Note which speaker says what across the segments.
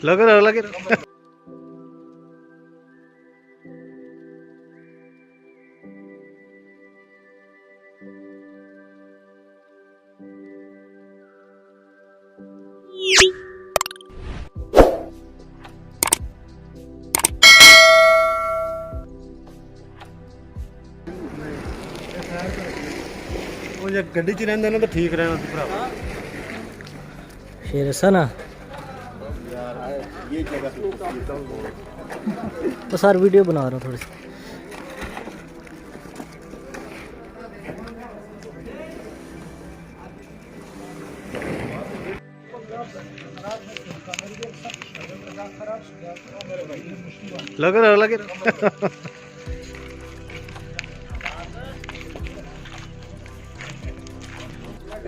Speaker 1: लगे रहो लगे रहो। गड्डी च रहिंदे ने तो ठीक रहना सी भरा।
Speaker 2: शेर सा ना
Speaker 1: ये जगह
Speaker 2: तो सर वीडियो बना रहा हूँ थोड़ी सी।
Speaker 1: लगे रहो लगे रहो।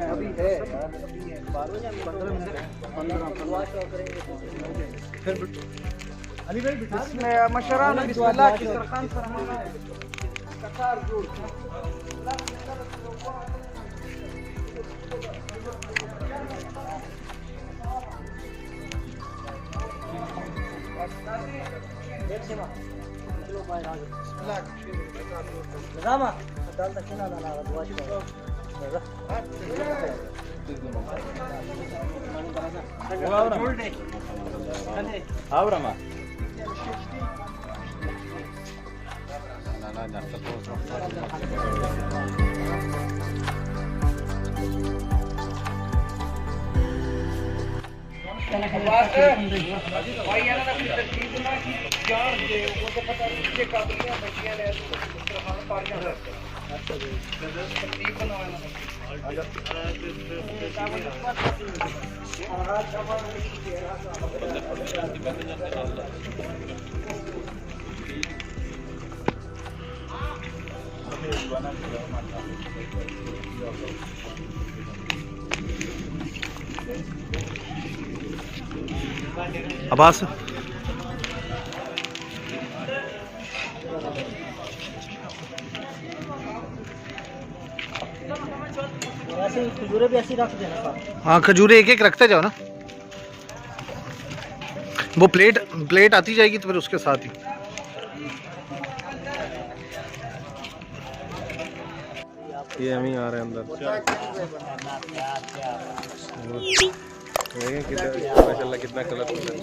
Speaker 2: अभी है अली भाई इसमें मशरान बिस्मिल्लाह की सरखान फरमाना है कतार जोड़ Rama, dal tak kena na dua sih.
Speaker 1: Abrama. Abbas
Speaker 2: ऐसे खजूरें भी ऐसी रख देना साथ।
Speaker 1: हाँ खजूरें एक एक रखते जाओ ना, वो प्लेट आती जाएगी तो फिर उसके साथ ही। ये हम ही आ रहे हैं अंदर। कितना माशाल्लाह कितना कलरफुल है।